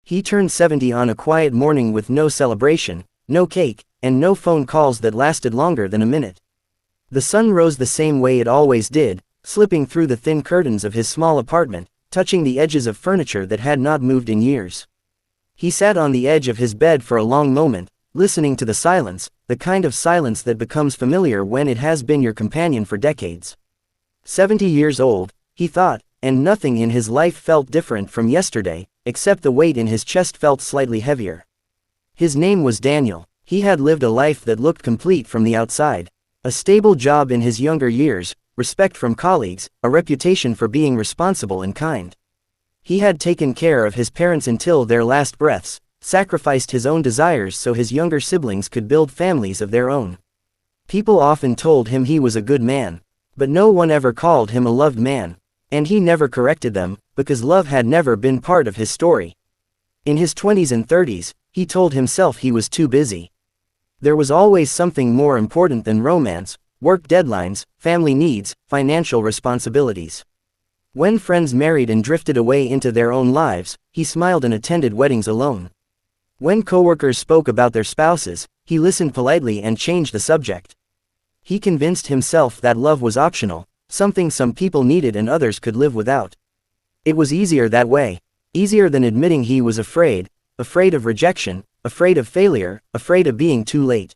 He turned 70 on a quiet morning with no celebration, no cake, and no phone calls that lasted longer than a minute. The sun rose the same way it always did, slipping through the thin curtains of his small apartment, touching the edges of furniture that had not moved in years. He sat on the edge of his bed for a long moment, listening to the silence, the kind of silence that becomes familiar when it has been your companion for decades. 70 years old, he thought, and nothing in his life felt different from yesterday, except the weight in his chest felt slightly heavier. His name was Daniel. He had lived a life that looked complete from the outside. A stable job in his younger years, respect from colleagues, a reputation for being responsible and kind. He had taken care of his parents until their last breaths, sacrificed his own desires so his younger siblings could build families of their own. People often told him he was a good man, but no one ever called him a loved man, and he never corrected them, because love had never been part of his story. In his 20s and 30s, he told himself he was too busy. There was always something more important than romance, work deadlines, family needs, financial responsibilities. When friends married and drifted away into their own lives, he smiled and attended weddings alone. When coworkers spoke about their spouses, he listened politely and changed the subject. He convinced himself that love was optional, something some people needed and others could live without. It was easier that way, easier than admitting he was afraid of rejection, afraid of failure, afraid of being too late.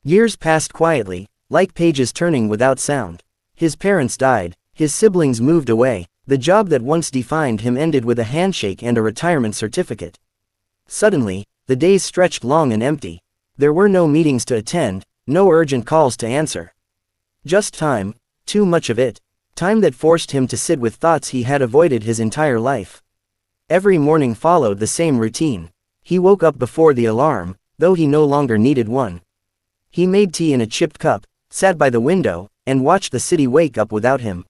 Years passed quietly, like pages turning without sound. His parents died, his siblings moved away, the job that once defined him ended with a handshake and a retirement certificate. Suddenly, the days stretched long and empty. There were no meetings to attend, no urgent calls to answer. Just time, too much of it. Time that forced him to sit with thoughts he had avoided his entire life. Every morning followed the same routine. He woke up before the alarm, though he no longer needed one. He made tea in a chipped cup, sat by the window, and watched the city wake up without him.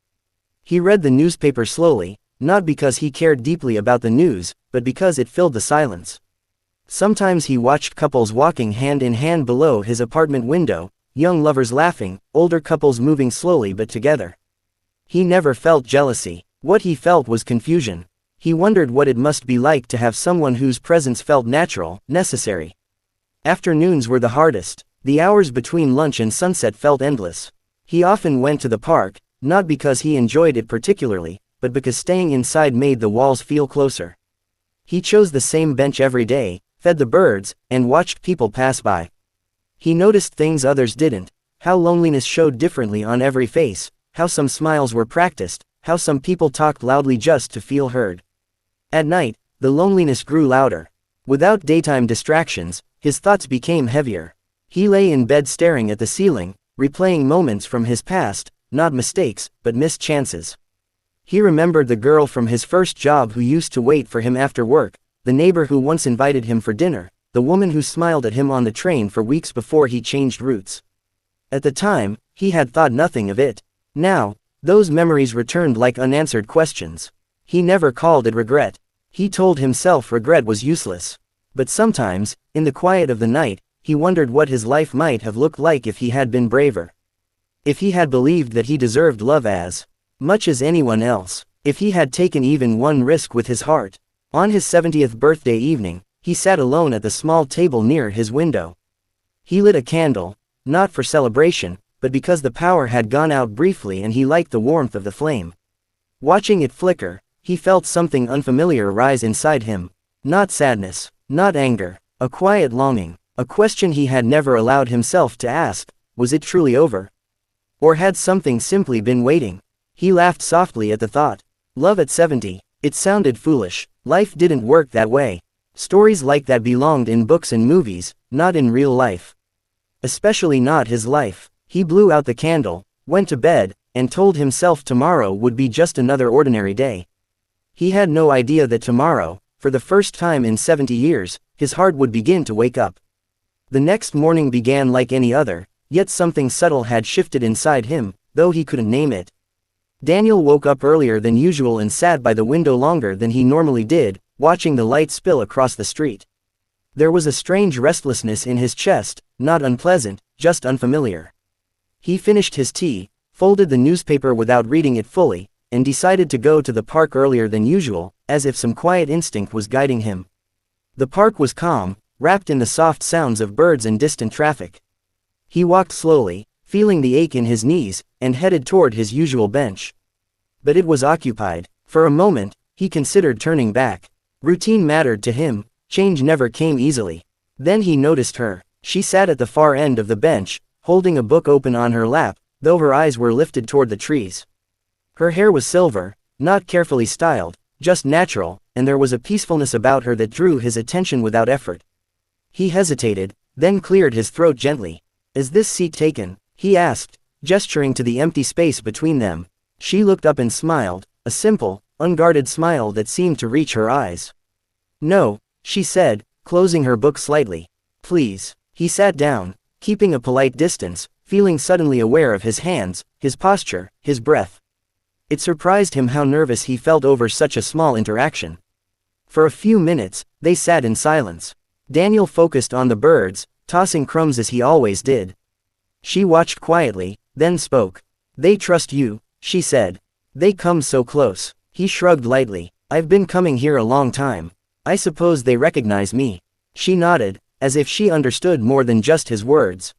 He read the newspaper slowly, not because he cared deeply about the news, but because it filled the silence. Sometimes he watched couples walking hand in hand below his apartment window, young lovers laughing, older couples moving slowly but together. He never felt jealousy. What he felt was confusion. He wondered what it must be like to have someone whose presence felt natural, necessary. Afternoons were the hardest. The hours between lunch and sunset felt endless. He often went to the park, not because he enjoyed it particularly, but because staying inside made the walls feel closer. He chose the same bench every day, fed the birds, and watched people pass by. He noticed things others didn't, how loneliness showed differently on every face, how some smiles were practiced, how some people talked loudly just to feel heard. At night, the loneliness grew louder. Without daytime distractions, his thoughts became heavier. He lay in bed staring at the ceiling, replaying moments from his past, not mistakes, but missed chances. He remembered the girl from his first job who used to wait for him after work, the neighbor who once invited him for dinner, the woman who smiled at him on the train for weeks before he changed routes. At the time, he had thought nothing of it. Now, those memories returned like unanswered questions. He never called it regret. He told himself regret was useless. But sometimes, in the quiet of the night, he wondered what his life might have looked like if he had been braver. If he had believed that he deserved love as much as anyone else. If he had taken even one risk with his heart. On his 70th birthday evening, he sat alone at the small table near his window. He lit a candle, not for celebration, but because the power had gone out briefly and he liked the warmth of the flame. Watching it flicker, he felt something unfamiliar rise inside him. Not sadness, not anger, a quiet longing, a question he had never allowed himself to ask: was it truly over? Or had something simply been waiting? He laughed softly at the thought. Love at 70, it sounded foolish. Life didn't work that way. Stories like that belonged in books and movies, not in real life. Especially not his life. He blew out the candle, went to bed, and told himself tomorrow would be just another ordinary day. He had no idea that tomorrow, for the first time in 70 years, his heart would begin to wake up. The next morning began like any other, yet something subtle had shifted inside him, though he couldn't name it. Daniel woke up earlier than usual and sat by the window longer than he normally did, watching the light spill across the street. There was a strange restlessness in his chest, not unpleasant, just unfamiliar. He finished his tea, folded the newspaper without reading it fully, and decided to go to the park earlier than usual, as if some quiet instinct was guiding him. The park was calm, wrapped in the soft sounds of birds and distant traffic. He walked slowly, feeling the ache in his knees, and headed toward his usual bench. But it was occupied. For a moment, he considered turning back. Routine mattered to him, change never came easily. Then he noticed her. She sat at the far end of the bench, holding a book open on her lap, though her eyes were lifted toward the trees. Her hair was silver, not carefully styled, just natural, and there was a peacefulness about her that drew his attention without effort. He hesitated, then cleared his throat gently. "Is this seat taken?" he asked, gesturing to the empty space between them. She looked up and smiled, a simple, unguarded smile that seemed to reach her eyes. "No," she said, closing her book slightly. "Please." He sat down, keeping a polite distance, feeling suddenly aware of his hands, his posture, his breath. It surprised him how nervous he felt over such a small interaction. For a few minutes, they sat in silence. Daniel focused on the birds, tossing crumbs as he always did. She watched quietly, then spoke. "They trust you," she said. "They come so close." He shrugged lightly. "I've been coming here a long time. I suppose they recognize me." She nodded, as if she understood more than just his words.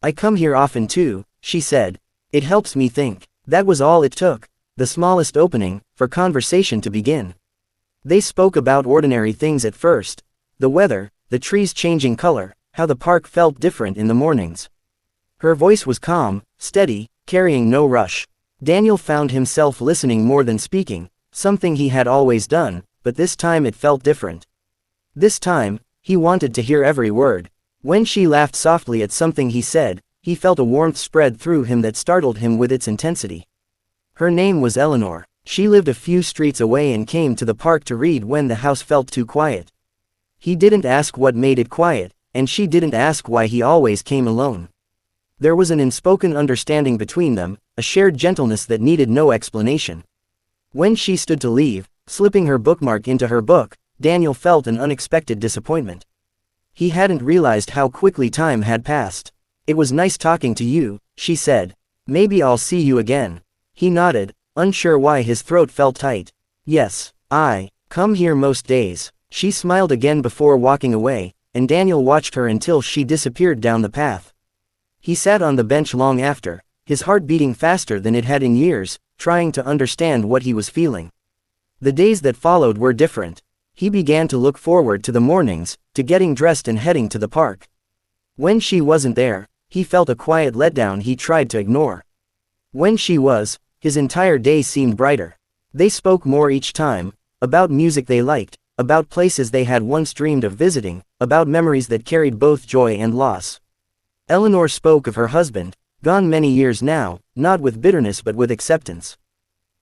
"I come here often too," she said. "It helps me think." That was all it took. The smallest opening, for conversation to begin. They spoke about ordinary things at first. The weather, the trees changing color, how the park felt different in the mornings. Her voice was calm, steady, carrying no rush. Daniel found himself listening more than speaking, something he had always done, but this time it felt different. This time, he wanted to hear every word. When she laughed softly at something he said, he felt a warmth spread through him that startled him with its intensity. Her name was Eleanor. She lived a few streets away and came to the park to read when the house felt too quiet. He didn't ask what made it quiet, and she didn't ask why he always came alone. There was an unspoken understanding between them, a shared gentleness that needed no explanation. When she stood to leave, slipping her bookmark into her book, Daniel felt an unexpected disappointment. He hadn't realized how quickly time had passed. "It was nice talking to you," she said. "Maybe I'll see you again." He nodded, unsure why his throat felt tight. "Yes, I come here most days." She smiled again before walking away, and Daniel watched her until she disappeared down the path. He sat on the bench long after, his heart beating faster than it had in years, trying to understand what he was feeling. The days that followed were different. He began to look forward to the mornings, to getting dressed and heading to the park. When she wasn't there, he felt a quiet letdown he tried to ignore. When she was, his entire day seemed brighter. They spoke more each time, about music they liked, about places they had once dreamed of visiting, about memories that carried both joy and loss. Eleanor spoke of her husband, gone many years now, not with bitterness but with acceptance.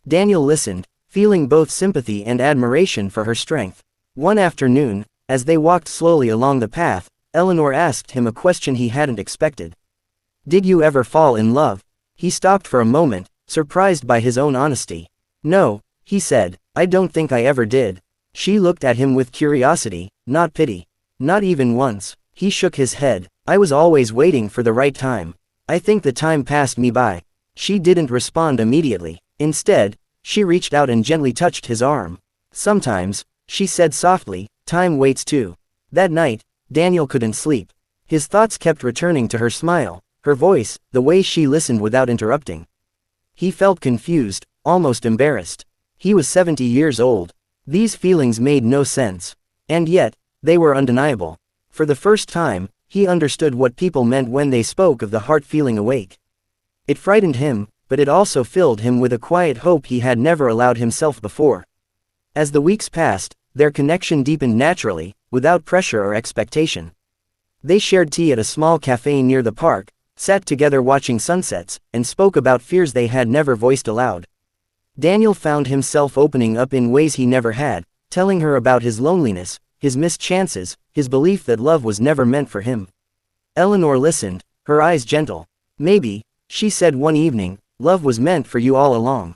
Daniel listened, feeling both sympathy and admiration for her strength. One afternoon, as they walked slowly along the path, Eleanor asked him a question he hadn't expected. "Did you ever fall in love?" He stopped for a moment, surprised by his own honesty. "No," he said, "I don't think I ever did." She looked at him with curiosity, not pity. "Not even once." He shook his head. "I was always waiting for the right time. I think the time passed me by." She didn't respond immediately. Instead, she reached out and gently touched his arm. "Sometimes," she said softly, "time waits too." That night, Daniel couldn't sleep. His thoughts kept returning to her smile, her voice, the way she listened without interrupting. He felt confused, almost embarrassed. He was 70 years old. These feelings made no sense. And yet, they were undeniable. For the first time, he understood what people meant when they spoke of the heart feeling awake. It frightened him, but it also filled him with a quiet hope he had never allowed himself before. As the weeks passed, their connection deepened naturally, without pressure or expectation. They shared tea at a small cafe near the park, sat together watching sunsets, and spoke about fears they had never voiced aloud. Daniel found himself opening up in ways he never had, telling her about his loneliness, his missed chances, his belief that love was never meant for him. Eleanor listened, her eyes gentle. "Maybe," she said one evening, "love was meant for you all along."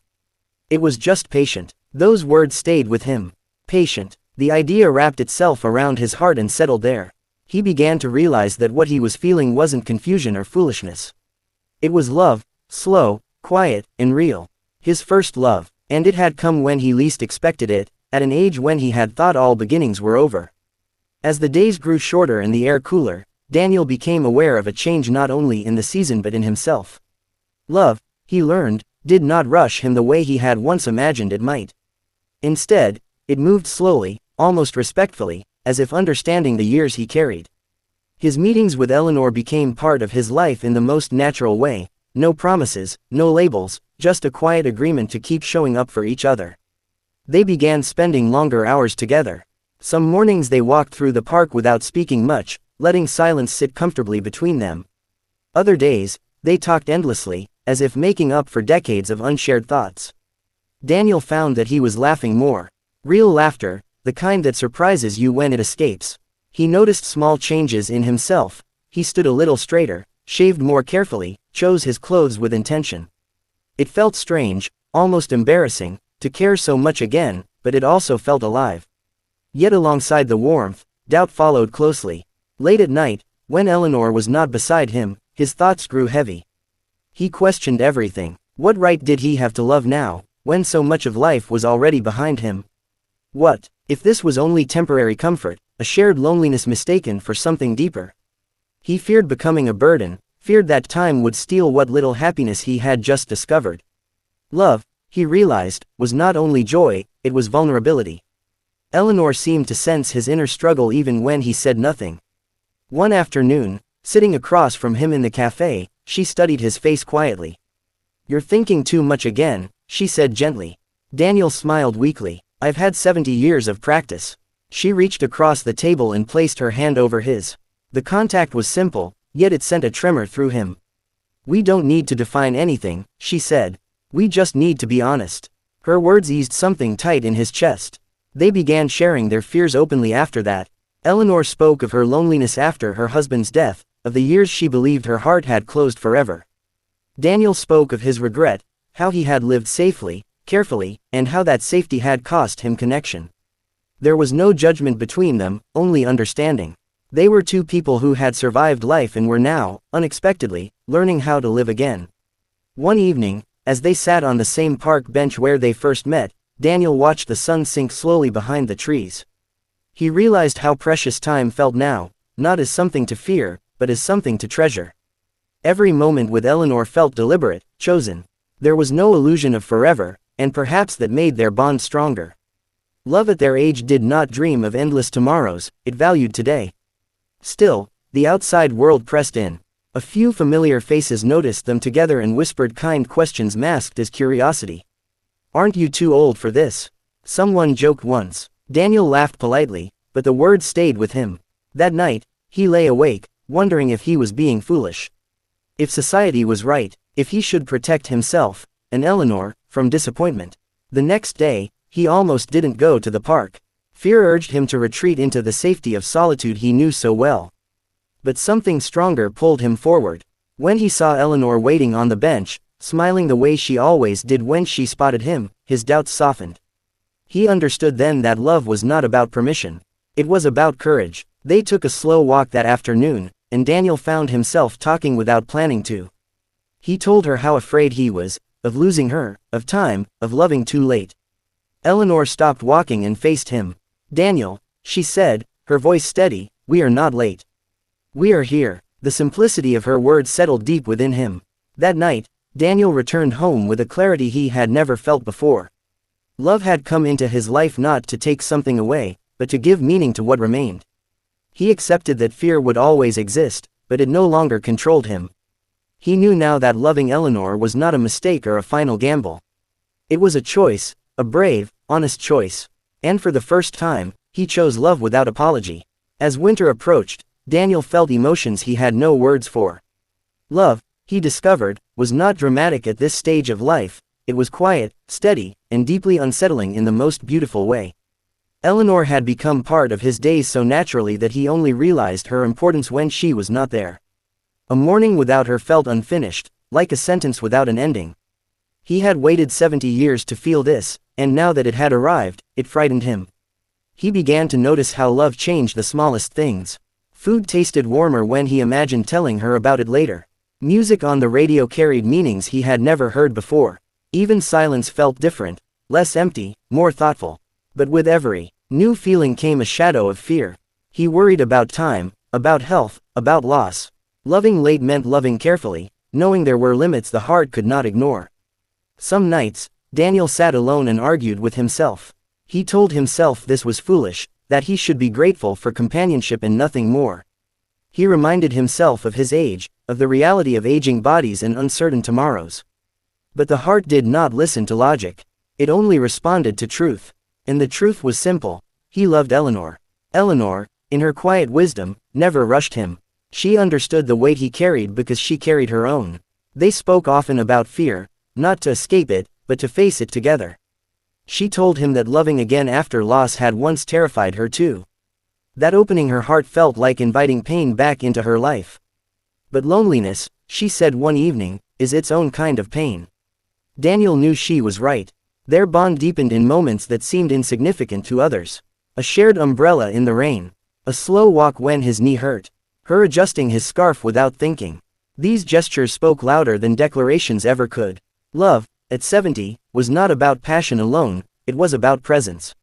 It was just patient. Those words stayed with him. Patient. The idea wrapped itself around his heart and settled there. He began to realize that what he was feeling wasn't confusion or foolishness. It was love, slow, quiet, and real. His first love. And it had come when he least expected it, at an age when he had thought all beginnings were over. As the days grew shorter and the air cooler, Daniel became aware of a change not only in the season but in himself. Love, he learned, did not rush him the way he had once imagined it might. Instead, it moved slowly, almost respectfully, as if understanding the years he carried. His meetings with Eleanor became part of his life in the most natural way, no promises, no labels, just a quiet agreement to keep showing up for each other. They began spending longer hours together. Some mornings they walked through the park without speaking much, letting silence sit comfortably between them. Other days, they talked endlessly, as if making up for decades of unshared thoughts. Daniel found that he was laughing more. Real laughter, the kind that surprises you when it escapes. He noticed small changes in himself. He stood a little straighter, shaved more carefully, chose his clothes with intention. It felt strange, almost embarrassing, to care so much again, but it also felt alive. Yet alongside the warmth, doubt followed closely. Late at night, when Eleanor was not beside him, his thoughts grew heavy. He questioned everything. What right did he have to love now, when so much of life was already behind him? What, if this was only temporary comfort, a shared loneliness mistaken for something deeper? He feared becoming a burden, feared that time would steal what little happiness he had just discovered. Love, he realized, was not only joy, it was vulnerability. Eleanor seemed to sense his inner struggle even when he said nothing. One afternoon, sitting across from him in the cafe, she studied his face quietly. "You're thinking too much again," she said gently. Daniel smiled weakly. "I've had 70 years of practice." She reached across the table and placed her hand over his. The contact was simple, yet it sent a tremor through him. "We don't need to define anything," she said. "We just need to be honest." Her words eased something tight in his chest. They began sharing their fears openly after that. Eleanor spoke of her loneliness after her husband's death, of the years she believed her heart had closed forever. Daniel spoke of his regret, how he had lived safely, carefully, and how that safety had cost him connection. There was no judgment between them, only understanding. They were two people who had survived life and were now, unexpectedly, learning how to live again. One evening, as they sat on the same park bench where they first met, Daniel watched the sun sink slowly behind the trees. He realized how precious time felt now, not as something to fear, but as something to treasure. Every moment with Eleanor felt deliberate, chosen. There was no illusion of forever, and perhaps that made their bond stronger. Love at their age did not dream of endless tomorrows, it valued today. Still, the outside world pressed in. A few familiar faces noticed them together and whispered kind questions masked as curiosity. "Aren't you too old for this?" someone joked once. Daniel laughed politely, but the words stayed with him. That night, he lay awake, wondering if he was being foolish. If society was right, if he should protect himself, and Eleanor, from disappointment. The next day, he almost didn't go to the park. Fear urged him to retreat into the safety of solitude he knew so well. But something stronger pulled him forward. When he saw Eleanor waiting on the bench, smiling the way she always did when she spotted him, his doubts softened. He understood then that love was not about permission. It was about courage. They took a slow walk that afternoon, and Daniel found himself talking without planning to. He told her how afraid he was, of losing her, of time, of loving too late. Eleanor stopped walking and faced him. "Daniel," she said, her voice steady, "we are not late. We are here." The simplicity of her words settled deep within him. That night, Daniel returned home with a clarity he had never felt before. Love had come into his life not to take something away, but to give meaning to what remained. He accepted that fear would always exist, but it no longer controlled him. He knew now that loving Eleanor was not a mistake or a final gamble. It was a choice, a brave, honest choice. And for the first time, he chose love without apology. As winter approached, Daniel felt emotions he had no words for. Love, he discovered, was not dramatic at this stage of life. It was quiet, steady, and deeply unsettling in the most beautiful way. Eleanor had become part of his days so naturally that he only realized her importance when she was not there. A morning without her felt unfinished, like a sentence without an ending. He had waited 70 years to feel this, and now that it had arrived, it frightened him. He began to notice how love changed the smallest things. Food tasted warmer when he imagined telling her about it later. Music on the radio carried meanings he had never heard before. Even silence felt different, less empty, more thoughtful. But with every new feeling came a shadow of fear. He worried about time, about health, about loss. Loving late meant loving carefully, knowing there were limits the heart could not ignore. Some nights, Daniel sat alone and argued with himself. He told himself this was foolish, that he should be grateful for companionship and nothing more. He reminded himself of his age, of the reality of aging bodies and uncertain tomorrows. But the heart did not listen to logic. It only responded to truth. And the truth was simple. He loved Eleanor. Eleanor, in her quiet wisdom, never rushed him. She understood the weight he carried because she carried her own. They spoke often about fear, not to escape it, but to face it together. She told him that loving again after loss had once terrified her too. That opening her heart felt like inviting pain back into her life. But loneliness, she said one evening, is its own kind of pain. Daniel knew she was right. Their bond deepened in moments that seemed insignificant to others. A shared umbrella in the rain. A slow walk when his knee hurt. Her adjusting his scarf without thinking. These gestures spoke louder than declarations ever could. Love, at 70, was not about passion alone, it was about presence.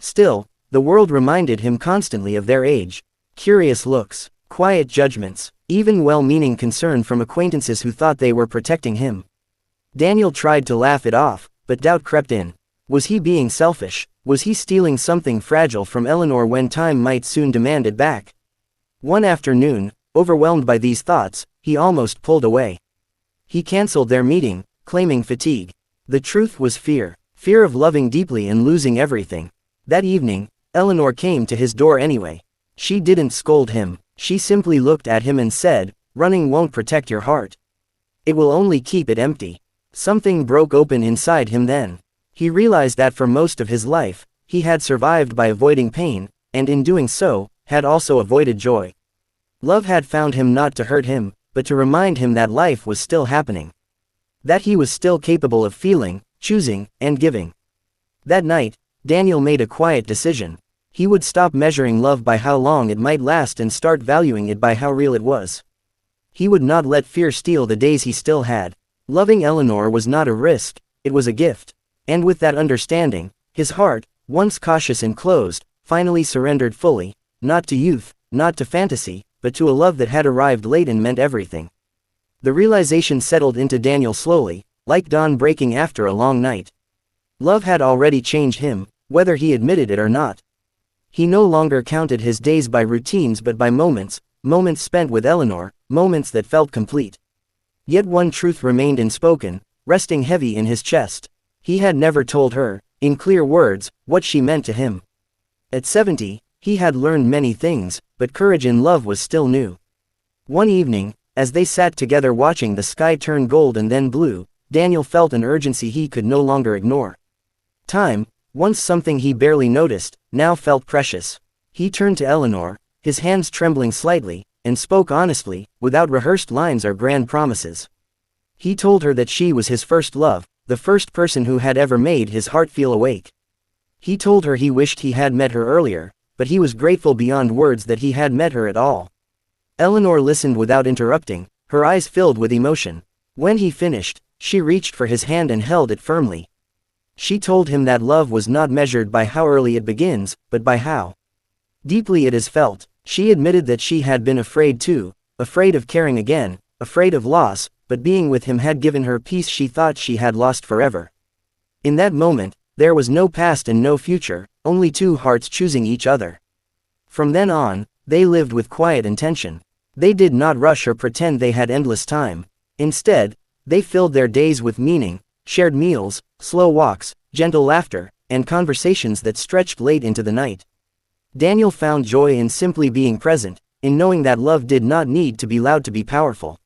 Still, the world reminded him constantly of their age. Curious looks, quiet judgments, even well-meaning concern from acquaintances who thought they were protecting him. Daniel tried to laugh it off, but doubt crept in. Was he being selfish? Was he stealing something fragile from Eleanor when time might soon demand it back? One afternoon, overwhelmed by these thoughts, he almost pulled away. He canceled their meeting, claiming fatigue. The truth was fear. Fear of loving deeply and losing everything. That evening, Eleanor came to his door anyway. She didn't scold him. She simply looked at him and said, "Running won't protect your heart. It will only keep it empty." Something broke open inside him then. He realized that for most of his life, he had survived by avoiding pain, and in doing so, had also avoided joy. Love had found him not to hurt him, but to remind him that life was still happening. That he was still capable of feeling, choosing, and giving. That night, Daniel made a quiet decision. He would stop measuring love by how long it might last and start valuing it by how real it was. He would not let fear steal the days he still had. Loving Eleanor was not a risk, it was a gift. And with that understanding, his heart, once cautious and closed, finally surrendered fully, not to youth, not to fantasy, but to a love that had arrived late and meant everything. The realization settled into Daniel slowly, like dawn breaking after a long night. Love had already changed him, whether he admitted it or not. He no longer counted his days by routines but by moments, moments spent with Eleanor, moments that felt complete. Yet one truth remained unspoken, resting heavy in his chest. He had never told her, in clear words, what she meant to him. At 70, he had learned many things, but courage in love was still new. One evening, as they sat together watching the sky turn gold and then blue, Daniel felt an urgency he could no longer ignore. Time, once something he barely noticed, now felt precious. He turned to Eleanor, his hands trembling slightly, and spoke honestly, without rehearsed lines or grand promises. He told her that she was his first love, the first person who had ever made his heart feel awake. He told her he wished he had met her earlier, but he was grateful beyond words that he had met her at all. Eleanor listened without interrupting, her eyes filled with emotion. When he finished, she reached for his hand and held it firmly. She told him that love was not measured by how early it begins, but by how deeply it is felt. She admitted that she had been afraid too, afraid of caring again, afraid of loss, but being with him had given her peace she thought she had lost forever. In that moment, there was no past and no future, only two hearts choosing each other. From then on, they lived with quiet intention. They did not rush or pretend they had endless time. Instead, they filled their days with meaning, shared meals, slow walks, gentle laughter, and conversations that stretched late into the night. Daniel found joy in simply being present, in knowing that love did not need to be loud to be powerful.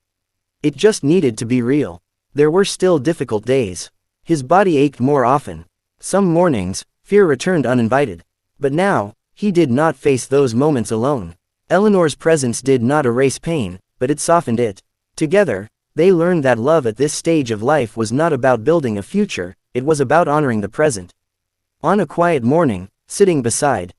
It just needed to be real. There were still difficult days. His body ached more often. Some mornings, fear returned uninvited. But now, he did not face those moments alone. Eleanor's presence did not erase pain, but it softened it. Together, they learned that love at this stage of life was not about building a future, it was about honoring the present. On a quiet morning, sitting beside